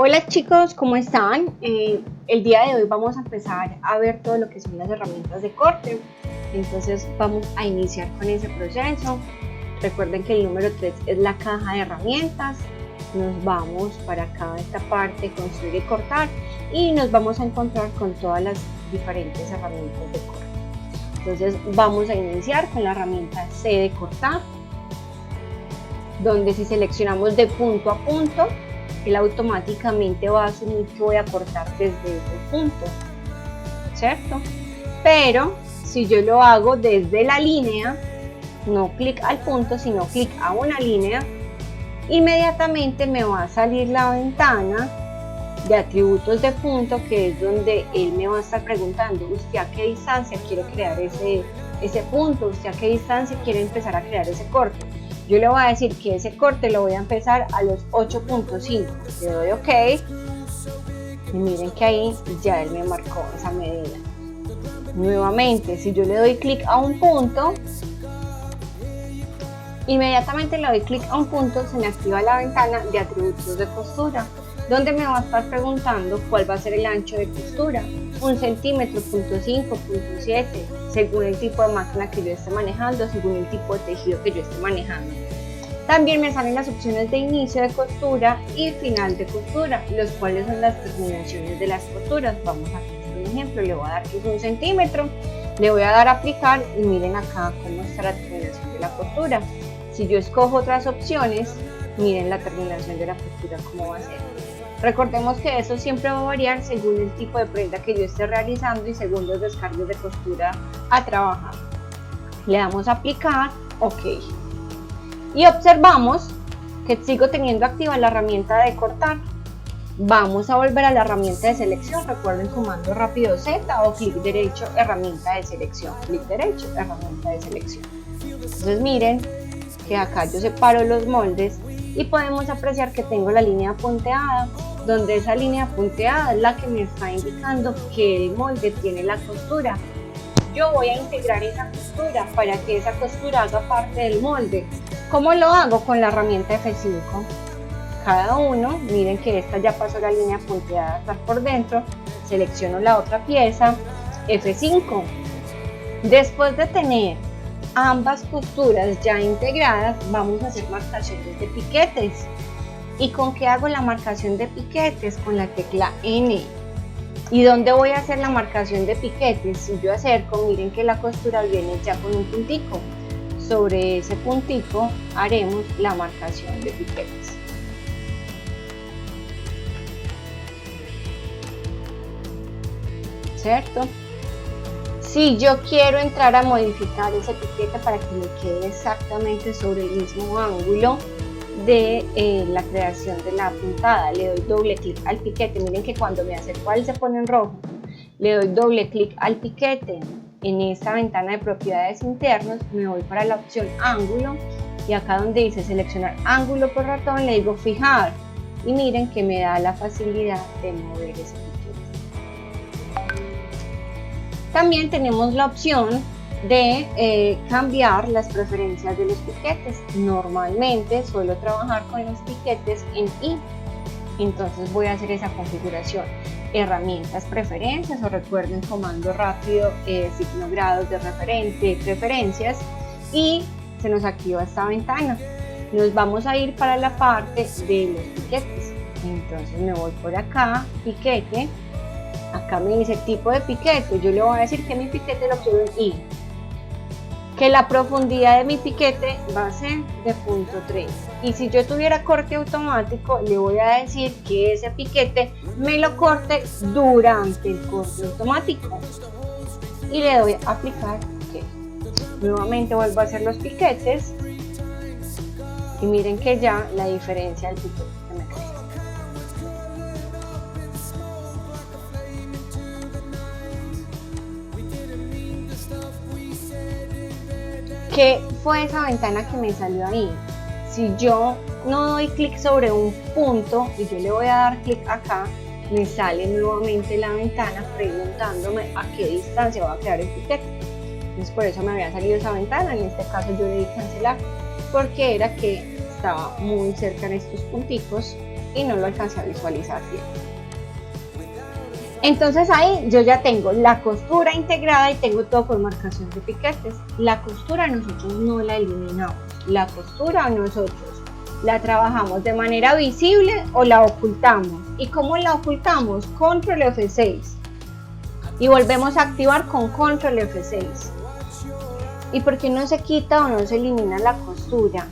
Hola chicos, ¿cómo están? El día de hoy vamos a empezar a ver todo lo que son las herramientas de corte. Entonces vamos a iniciar con ese proceso. Recuerden que el número 3 es la caja de herramientas. Nos vamos para acá, esta parte, construir y cortar, y nos vamos a encontrar con todas las diferentes herramientas de corte. Entonces vamos a iniciar con la herramienta C de cortar, donde si seleccionamos de punto a punto, él automáticamente va a asumir que voy a cortar desde ese punto, ¿cierto? Pero si yo lo hago desde la línea, no clic al punto, sino clic a una línea, inmediatamente me va a salir la ventana de atributos de punto, que es donde él me va a estar preguntando: ¿usted a qué distancia quiere crear ese punto? ¿Usted a qué distancia quiere empezar a crear ese corte? Yo le voy a decir que ese corte lo voy a empezar a los 8.5, le doy OK y miren que ahí ya él me marcó esa medida. Nuevamente, si yo le doy clic a un punto, inmediatamente le doy clic a un punto, se me activa la ventana de atributos de costura, donde me va a estar preguntando cuál va a ser el ancho de costura, 1 centímetro, 0.5, 0.7, según el tipo de máquina que yo esté manejando, según el tipo de tejido que yo esté manejando. También me salen las opciones de inicio de costura y final de costura, los cuales son las terminaciones de las costuras. Vamos a hacer un ejemplo, le voy a dar que es 1 centímetro, le voy a dar a aplicar y miren acá cómo está la terminación de la costura. Si yo escojo otras opciones, miren la terminación de la costura cómo va a ser. Recordemos que eso siempre va a variar según el tipo de prenda que yo esté realizando y según los descargos de costura a trabajar. Le damos a aplicar, OK. Y observamos que sigo teniendo activa la herramienta de cortar. Vamos a volver a la herramienta de selección. Recuerden, comando rápido Z o clic derecho, herramienta de selección. Clic derecho, herramienta de selección. Entonces miren que acá yo separo los moldes y podemos apreciar que tengo la línea punteada, donde esa línea punteada es la que me está indicando que el molde tiene la costura. Yo voy a integrar esa costura para que esa costura haga parte del molde. ¿Cómo lo hago? Con la herramienta F5. Cada uno, miren que esta ya pasó la línea punteada hasta por dentro, selecciono la otra pieza, F5. Después de tener ambas costuras ya integradas, vamos a hacer marcaciones de piquetes. ¿Y con qué hago la marcación de piquetes? Con la tecla N. ¿Y dónde voy a hacer la marcación de piquetes? Si yo acerco, miren que la costura viene ya con un puntico. Sobre ese puntico haremos la marcación de piquetes. ¿Cierto? Si yo quiero entrar a modificar ese piquete para que me quede exactamente sobre el mismo ángulo de la creación de la puntada, le doy doble clic al piquete. Miren que cuando me acerco a él se pone en rojo. Le doy doble clic al piquete. En esta ventana de propiedades internas me voy para la opción ángulo y acá donde dice seleccionar ángulo por ratón le digo fijar y miren que me da la facilidad de mover ese piquete. También tenemos la opción de cambiar las preferencias de los piquetes. Normalmente suelo trabajar con los piquetes en I, entonces voy a hacer esa configuración. Herramientas, preferencias, o recuerden comando rápido, signo grados de preferencias, y se nos activa esta ventana. Nos vamos a ir para la parte de los piquetes. Entonces me voy por acá, piquete. Acá me dice tipo de piquete. Yo le voy a decir que mi piquete lo quiero en I. Que la profundidad de mi piquete va a ser de 0.3. Y si yo tuviera corte automático, le voy a decir que ese piquete me lo corte durante el corte automático. Y le doy a aplicar OK. Nuevamente vuelvo a hacer los piquetes. Y miren que ya la diferencia del piquete que me queda. ¿Qué fue esa ventana que me salió ahí? Si yo no doy clic sobre un punto y yo le voy a dar clic acá, me sale nuevamente la ventana preguntándome a qué distancia va a crear el piquete. Entonces por eso me había salido esa ventana. En este caso yo le di cancelar porque era que estaba muy cerca en estos punticos y no lo alcancé a visualizar bien. Entonces ahí yo ya tengo la costura integrada y tengo todo con marcación de piquetes. La costura nosotros no la eliminamos, la costura nosotros la trabajamos de manera visible o la ocultamos. ¿Y cómo la ocultamos? Control F6 y volvemos a activar con Control F6. ¿Y por qué no se quita o no se elimina la costura?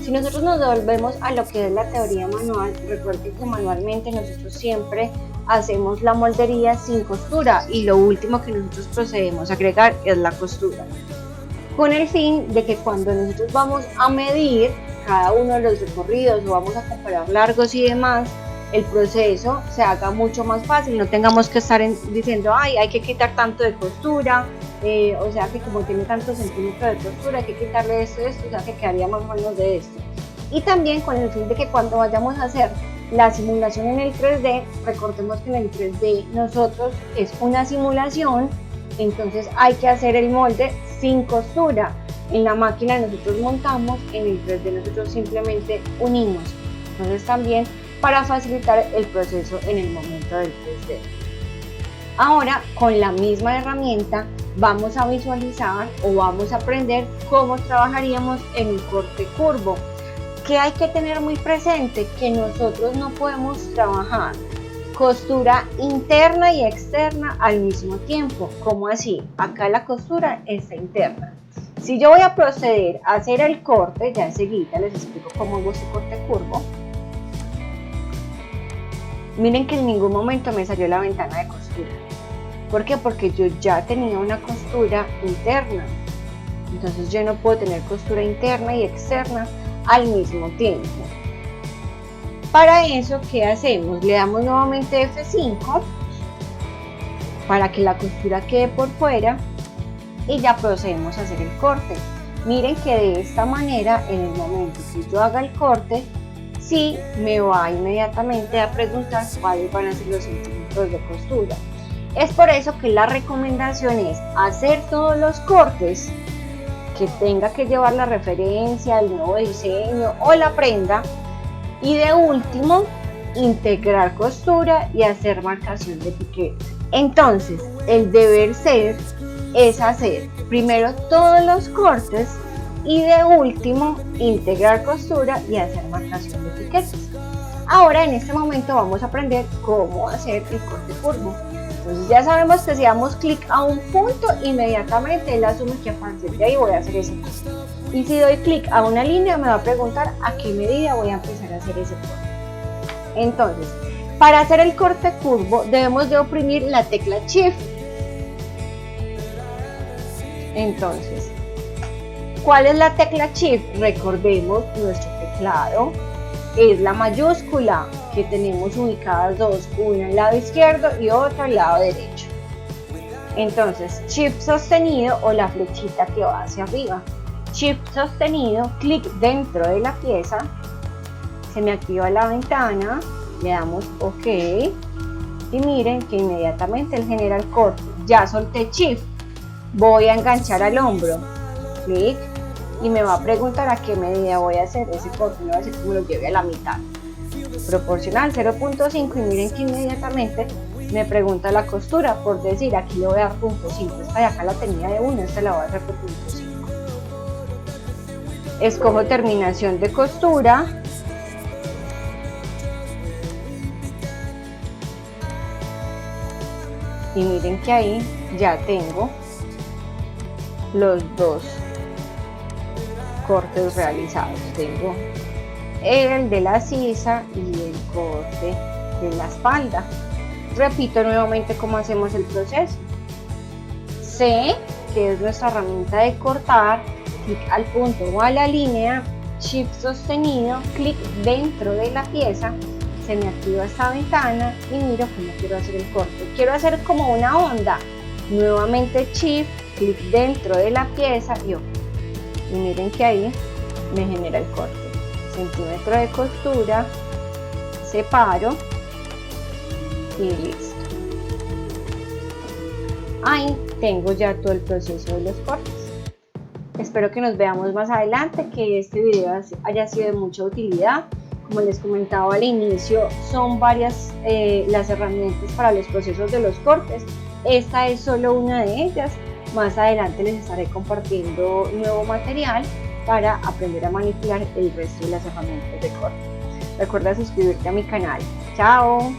Si nosotros nos devolvemos a lo que es la teoría manual, recuerden que manualmente nosotros siempre hacemos la moldería sin costura y lo último que nosotros procedemos a agregar es la costura, con el fin de que cuando nosotros vamos a medir cada uno de los recorridos o vamos a comparar largos y demás, el proceso se haga mucho más fácil, no tengamos que estar diciendo, ay, hay que quitar tanto de costura, o sea que como tiene tantos centímetros de costura hay que quitarle esto, o sea que quedaría más o menos de esto. Y también con el fin de que cuando vayamos a hacer la simulación en el 3D, recordemos que en el 3D nosotros es una simulación, entonces hay que hacer el molde sin costura. En la máquina nosotros montamos, en el 3D nosotros simplemente unimos. Entonces también para facilitar el proceso en el momento del 3D. Ahora con la misma herramienta vamos a visualizar o vamos a aprender cómo trabajaríamos en un corte curvo. ¿Qué hay que tener muy presente? Que nosotros no podemos trabajar costura interna y externa al mismo tiempo. ¿Cómo así? Acá la costura está interna. Si yo voy a proceder a hacer el corte, ya enseguida les explico cómo hago ese corte curvo. Miren que en ningún momento me salió la ventana de costura. ¿Por qué? Porque yo ya tenía una costura interna. Entonces yo no puedo tener costura interna y externa al mismo tiempo. Para eso, ¿qué hacemos? Le damos nuevamente F5 para que la costura quede por fuera y ya procedemos a hacer el corte. Miren que de esta manera, en el momento que yo haga el corte, sí me va inmediatamente a preguntar cuáles van a ser los centímetros de costura. Es por eso que la recomendación es hacer todos los cortes que tenga que llevar la referencia, el nuevo diseño o la prenda, y de último integrar costura y hacer marcación de piquete. Entonces el deber ser es hacer primero todos los cortes y de último integrar costura y hacer marcación de piquetes. Ahora en este momento vamos a aprender cómo hacer el corte curvo. Entonces ya sabemos que si damos clic a un punto, inmediatamente él asume que a partir de ahí voy a hacer ese corte. Y si doy clic a una línea me va a preguntar a qué medida voy a empezar a hacer ese corte. Entonces, para hacer el corte curvo debemos de oprimir la tecla Shift. Entonces, ¿cuál es la tecla Shift? Recordemos, nuestro teclado es la mayúscula, que tenemos ubicadas dos, una al lado izquierdo y otra al lado derecho. Entonces, Shift sostenido o la flechita que va hacia arriba. Shift sostenido, clic dentro de la pieza, se me activa la ventana, le damos OK y miren que inmediatamente él genera el corte. Ya solté Shift, voy a enganchar al hombro, clic, y me va a preguntar a qué medida voy a hacer ese corte. Me va a decir que me lo lleve a la mitad, proporcional 0.5, y miren que inmediatamente me pregunta la costura, por decir, aquí le voy a dar 0.5, esta de acá la tenía de 1, esta la voy a hacer por 0.5. Escojo terminación de costura, y miren que ahí ya tengo los dos cortes realizados. Tengo el de la sisa y el corte de la espalda. Repito nuevamente cómo hacemos el proceso. C, que es nuestra herramienta de cortar, clic al punto o a la línea, Shift sostenido, clic dentro de la pieza, se me activa esta ventana y miro cómo quiero hacer el corte. Quiero hacer como una onda, nuevamente Shift, clic dentro de la pieza y OK. Y miren que ahí me genera el corte. Centímetro de costura, separo y listo. Ahí tengo ya todo el proceso de los cortes. Espero que nos veamos más adelante, que este video haya sido de mucha utilidad. como les comentaba al inicio, son varias las herramientas para los procesos de los cortes. Esta es solo una de ellas. Más adelante les estaré compartiendo nuevo material para aprender a manipular el resto de las herramientas de corte. Recuerda suscribirte a mi canal. ¡Chao!